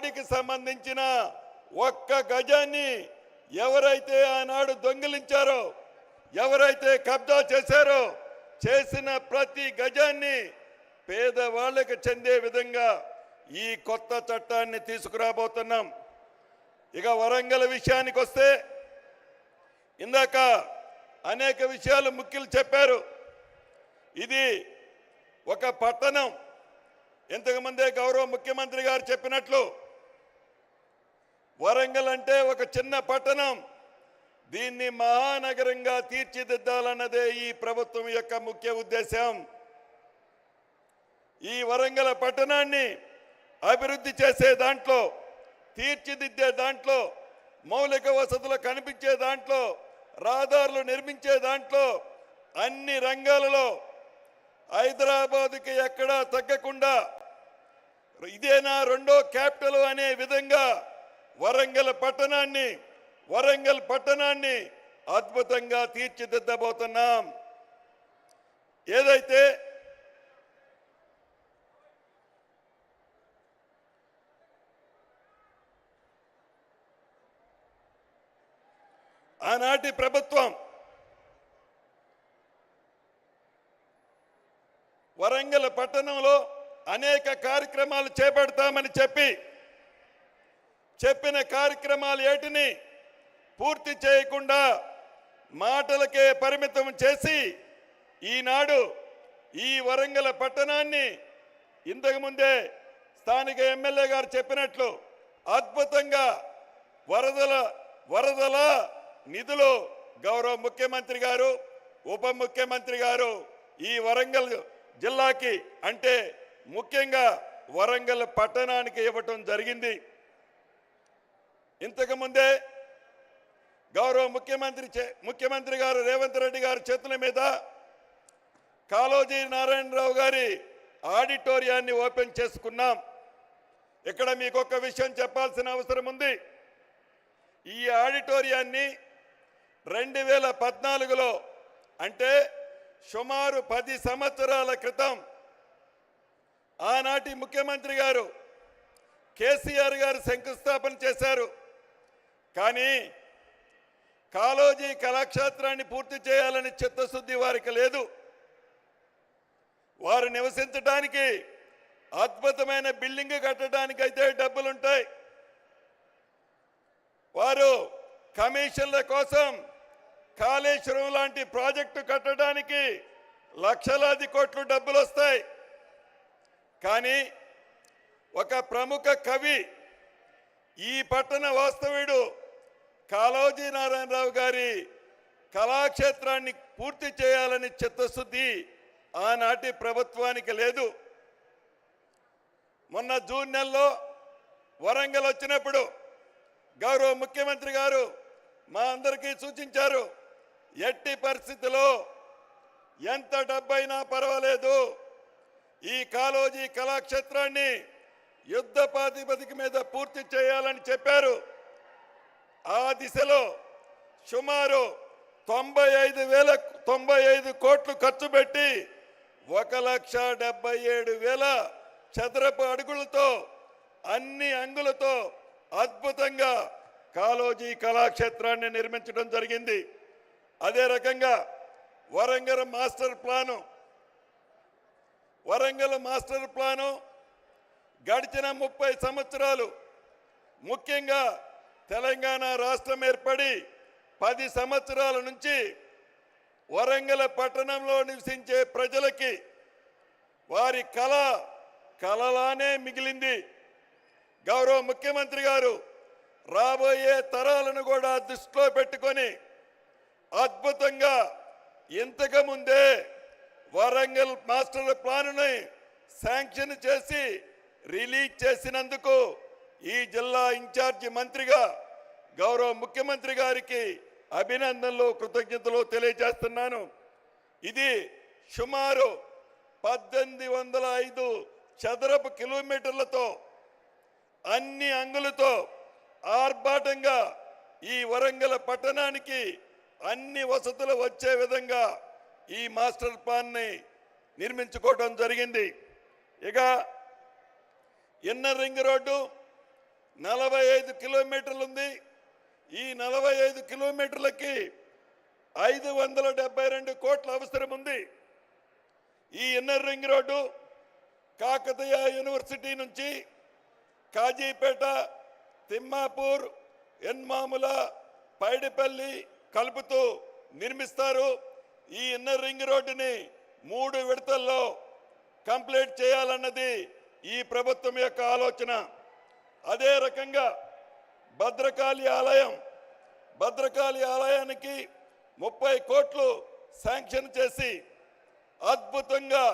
వాడికి సంబంధించిన ఒక్క గజాన్ని ఎవరైతే ఆనాడు దొంగిలించారో, ఎవరైతే కబ్జా చేశారో, చేసిన ప్రతి గజాన్ని పేదవాళ్ళకి చెందే విధంగా ఈ కొత్త చట్టాన్ని తీసుకురాబోతున్నాం. ఇక వరంగల్ విషయానికి వస్తే, ఇందాక అనేక విషయాలు ముఖ్యులు చెప్పారు. ఇది ఒక పట్టణం. ఇంతకుముందే గౌరవ ముఖ్యమంత్రి గారు చెప్పినట్లు వరంగల్ అంటే ఒక చిన్న పట్టణం. దీన్ని మహానగరంగా తీర్చిదిద్దాలన్నదే ఈ ప్రభుత్వం యొక్క ముఖ్య ఉద్దేశం. ఈ వరంగల్ పట్టణాన్ని అభివృద్ధి చేసే దాంట్లో, తీర్చిదిద్దే దాంట్లో, మౌలిక వసతులు కనిపించే దాంట్లో, రహదారులు నిర్మించే దాంట్లో, అన్ని రంగాలలో హైదరాబాద్కి ఎక్కడా తగ్గకుండా ఇదేనా రెండో క్యాపిటల్ అనే విధంగా వరంగల్ పట్టణాన్ని అద్భుతంగా తీర్చిదిద్దబోతున్నాం. ఏదైతే ఆనాటి ప్రభుత్వం వరంగల్ పట్టణంలో అనేక కార్యక్రమాలు చేపడతామని చెప్పిన కార్యక్రమాలు ఏటిని పూర్తి చేయకుండా మాటలకే పరిమితం చేసి ఈనాడు ఈ వరంగల్ పట్టణాన్ని ఇంతకుముందే స్థానిక ఎమ్మెల్యే గారు చెప్పినట్లు అద్భుతంగా వరదల నిధులు గౌరవ ముఖ్యమంత్రి గారు, ఉప ముఖ్యమంత్రి గారు ఈ వరంగల్ జిల్లాకి, అంటే ముఖ్యంగా వరంగల్ పట్టణానికి ఇవ్వటం జరిగింది. ఇంతకుముందే గౌరవ ముఖ్యమంత్రి గారు రేవంత్ రెడ్డి గారి చేతుల మీద కాళోజీ నారాయణరావు గారి ఆడిటోరియాన్ని ఓపెన్ చేసుకున్నాం. ఇక్కడ మీకు ఒక విషయం చెప్పాల్సిన అవసరం ఉంది. ఈ ఆడిటోరియాన్ని 2014లో, అంటే సుమారు 10 సంవత్సరాల క్రితం ఆనాటి ముఖ్యమంత్రి గారు కేసీఆర్ గారు శంకుస్థాపన చేశారు. కానీ కాళోజీ కళాక్షేత్రాన్ని పూర్తి చేయాలని చిత్తశుద్ధి వారికి లేదు. వారు నివసించడానికి, అద్భుతమైన బిల్డింగ్ కట్టడానికి అయితే డబ్బులుంటాయి. వారు కమిషన్ల కోసం కాళేశ్వరం లాంటి ప్రాజెక్టు కట్టడానికి లక్షలాది కోట్లు డబ్బులు వస్తాయి. కానీ ఒక ప్రముఖ కవి, ఈ పట్టణ వాస్తవ్యుడు కాళోజీ నారాయణరావు గారి కళాక్షేత్రాన్ని పూర్తి చేయాలని చిత్తశుద్ధి ఆనాటి ప్రభుత్వానికి లేదు. మొన్న జూన్ నెలలో వరంగల్ వచ్చినప్పుడు గౌరవ ముఖ్యమంత్రి గారు మా అందరికీ సూచించారు, ఎట్టి పరిస్థితిలో ఎంత డబ్బైనా పర్వాలేదు, ఈ కాళోజీ కళాక్షేత్రాన్ని యుద్ధ ప్రాతిపదిక మీద పూర్తి చేయాలని చెప్పారు. ఆ దిశలో సుమారు 95 కోట్లు ఖర్చు పెట్టి 1,77,000 చదరపు అడుగులతో, అన్ని అంగులతో అద్భుతంగా కాళోజీ కళాక్షేత్రాన్ని నిర్మించడం జరిగింది. అదే రకంగా వరంగల్ మాస్టర్ ప్లాను గడిచిన 30 సంవత్సరాలు, ముఖ్యంగా తెలంగాణ రాష్ట్రం ఏర్పడి 10 సంవత్సరాల నుంచి వరంగల్ పట్టణంలో నివసించే ప్రజలకి వారి కలలానే మిగిలింది. గౌరవ ముఖ్యమంత్రి గారు రాబోయే తరాలను కూడా దృష్టిలో పెట్టుకొని అద్భుతంగా ఇంతకుముందే వరంగల్ మాస్టర్ ప్లానుని శాంక్షన్ చేసి రిలీజ్ చేసినందుకు ఈ జిల్లా ఇన్ఛార్జి మంత్రిగా గౌరవ ముఖ్యమంత్రి గారికి అభినందనలు, కృతజ్ఞతలు తెలియజేస్తున్నాను. ఇది సుమారు 1805 చదరపు కిలోమీటర్లతో, అన్ని అంగులతో ఆర్భాటంగా ఈ వరంగల్ పట్టణానికి అన్ని వసతులు వచ్చే విధంగా ఈ మాస్టర్ ప్లాన్ని నిర్మించుకోవడం జరిగింది. ఇక ఇన్నర్ రింగ్ రోడ్డు, 45 కిలోమీటర్లు ఉంది. ఈ 45 కిలోమీటర్లకి 572 కోట్ల అవసరం ఉంది. ఈ inner ring road Kakatiya university నుంచి కాజీపేట, తిమ్మాపూర్, ఎన్మాముల, పైడిపల్లి కలుపుతూ నిర్మిస్తారు. ఈ ఇన్నర్ రింగ్ రోడ్డుని 3 విడతల్లో కంప్లీట్ చేయాలన్నది ఈ ప్రభుత్వం యొక్క ఆలోచన. అదే రకంగా భద్రకాళి ఆలయానికి 30 కోట్లు శాంక్షన్ చేసి అద్భుతంగా